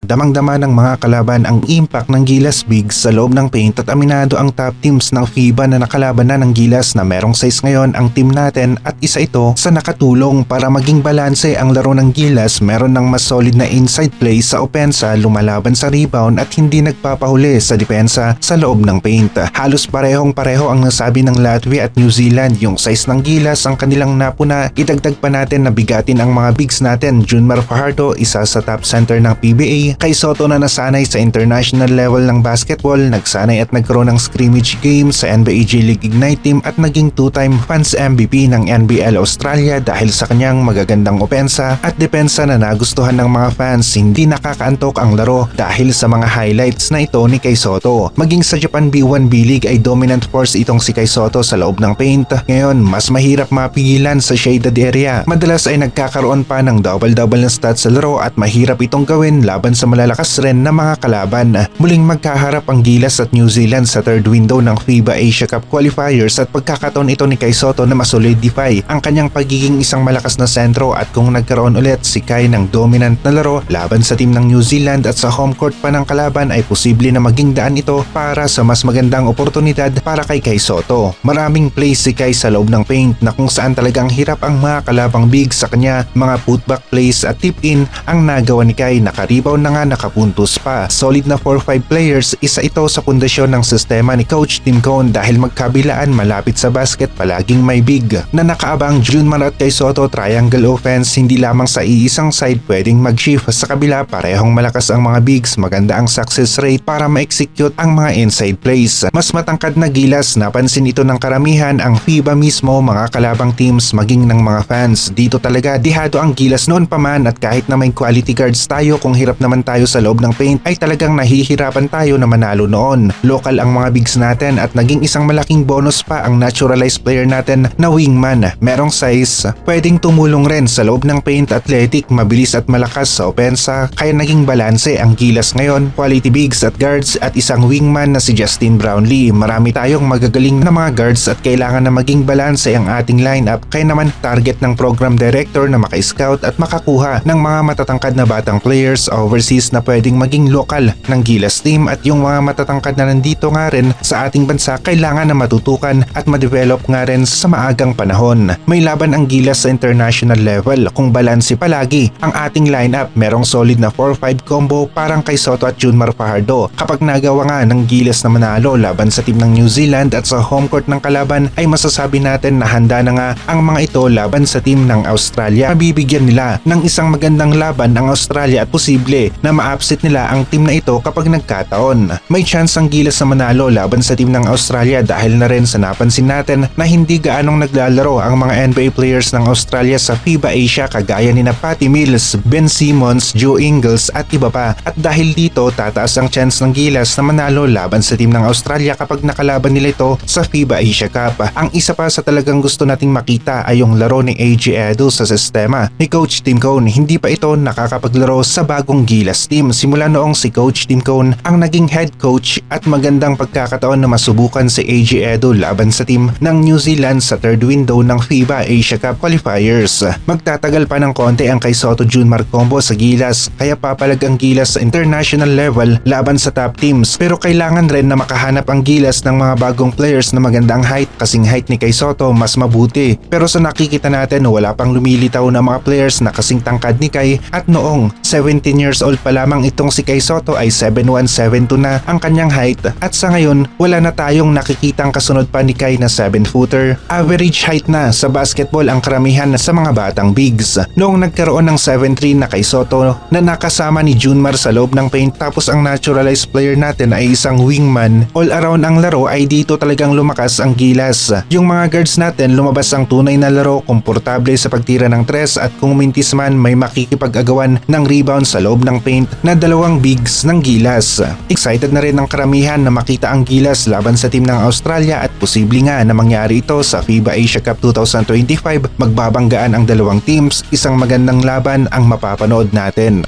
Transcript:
Damang-dama ng mga kalaban ang impact ng Gilas Bigs sa loob ng paint at aminado ang top teams ng FIBA na nakalaban na ng Gilas na merong size ngayon ang team natin at isa ito sa nakatulong para maging balanse ang laro ng Gilas. Meron ng mas solid na inside play sa opensa, lumalaban sa rebound at hindi nagpapahuli sa depensa sa loob ng paint. Halos parehong-pareho ang nasabi ng Latvia at New Zealand. Yung size ng Gilas ang kanilang napuna. Idagdag pa natin na bigatin ang mga bigs natin. Junmar Fajardo, isa sa top center ng PBA. Kai Sotto na nasanay sa international level ng basketball, nagsanay at nagkaroon ng scrimmage game sa NBA J-League Ignite team at naging two-time Fans MVP ng NBL Australia dahil sa kanyang magagandang opensa at depensa na nagustuhan ng mga fans. Hindi nakakaantok ang laro dahil sa mga highlights na ito ni Kai Sotto. Maging sa Japan B1 B-League ay dominant force itong si Kai Sotto sa loob ng paint. Ngayon, mas mahirap mapigilan sa shaded area. Madalas ay nagkakaroon pa ng double-double na stats sa laro at mahirap itong gawin laban sa malalakas rin na mga kalaban. Muling magkaharap ang Gilas at New Zealand sa third window ng FIBA Asia Cup qualifiers at pagkakataon ito ni Kai Sotto na masolidify ang kanyang pagiging isang malakas na sentro at kung nagkaroon ulit si Kai ng dominant na laro laban sa team ng New Zealand at sa home court pa ng kalaban ay posible na maging daan ito para sa mas magandang oportunidad para kay Kai Sotto. Maraming plays si Kai sa loob ng paint na kung saan talagang hirap ang mga kalabang big sa kanya. Mga putback plays at tip-in ang nagawa ni Kai. Naka-rebound na nga, nakapuntos pa. Solid na 4-5 players, isa ito sa pundasyon ng sistema ni Coach Tim Cone dahil magkabilaan malapit sa basket palaging may big na nakaabang. Junmar at Kai Sotto triangle offense, hindi lamang sa iisang side pwedeng mag-shift sa kabila. Parehong malakas ang mga bigs, maganda ang success rate para ma-execute ang mga inside plays. Mas matangkad na Gilas, napansin ito ng karamihan, ang FIBA mismo, mga kalabang teams maging ng mga fans. Dito talaga dihado ang Gilas noon pa man at kahit na may quality guards tayo, kung hirap naman tayo sa loob ng paint ay talagang nahihirapan tayo na manalo noon. Local ang mga bigs natin at naging isang malaking bonus pa ang naturalized player natin na wingman. Merong size, pwedeng tumulong rin sa loob ng paint, athletic, mabilis at malakas sa opensa, kaya naging balanse ang Gilas ngayon. Quality bigs at guards at isang wingman na si Justin Brownlee. Marami tayong magagaling na mga guards at kailangan na maging balanse ang ating lineup, kaya naman target ng program director na maka-scout at makakuha ng mga matatangkad na batang players overseas na pwedeng maging lokal ng Gilas team, at yung mga matatangkad na nandito nga rin sa ating bansa kailangan na matutukan at ma-develop nga rin sa maagang panahon. May laban ang Gilas sa international level. Kung balanse palagi ang ating lineup, merong solid na 4-5 combo parang Kai Sotto at Junmar Fajardo. Kapag nagawa nga ng Gilas na manalo laban sa team ng New Zealand at sa home court ng kalaban ay masasabi natin na handa na nga ang mga ito laban sa team ng Australia. Mabibigyan nila ng isang magandang laban ang Australia at posible na ma-upset nila ang team na ito kapag nagkataon. May chance ang Gilas na manalo laban sa team ng Australia dahil na rin sa napansin natin na hindi gaanong naglalaro ang mga NBA players ng Australia sa FIBA Asia kagaya ni na Patty Mills, Ben Simmons, Joe Ingles at iba pa. At dahil dito tataas ang chance ng Gilas na manalo laban sa team ng Australia kapag nakalaban nila ito sa FIBA Asia Cup. Ang isa pa sa talagang gusto nating makita ay yung laro ni AJ Edu sa sistema ni Coach Tim Cone. Hindi pa ito nakakapaglaro sa bagong Gilas team simula noong si Coach Tim Cone ang naging head coach, at magandang pagkakataon na masubukan si AJ Edu laban sa team ng New Zealand sa third window ng FIBA Asia Cup qualifiers. Magtatagal pa ng konti ang Kai Sotto Junmar combo sa Gilas, kaya papalag ang Gilas sa international level laban sa top teams, pero kailangan rin na makahanap ang Gilas ng mga bagong players na magandang height. Kasing height ni Kai Sotto mas mabuti, pero sa nakikita natin wala pang lumilitaw na mga players na kasing tangkad ni Kai, at noong 17 years old pa lamang itong si Kai Sotto ay 7'1", 7'2" na ang kanyang height, at sa ngayon wala na tayong nakikitang kasunod pa ni Kai na 7-footer. Average height na sa basketball ang karamihan sa mga batang bigs. Noong nagkaroon ng 7'3" na Kai Sotto na nakasama ni Junmar sa loob ng paint, tapos ang naturalized player natin ay isang wingman, all around ang laro ay dito talagang lumakas ang Gilas. Yung mga guards natin lumabas ang tunay na laro, komportable sa pagtira ng tres, at kung mintis man may makikipag-agawan ng rebound sa loob ng paint na dalawang bigs ng Gilas. Excited na rin ang karamihan na makita ang Gilas laban sa team ng Australia, at posible nga na mangyari ito sa FIBA Asia Cup 2025. Magbabanggaan ang dalawang teams, isang magandang laban ang mapapanood natin.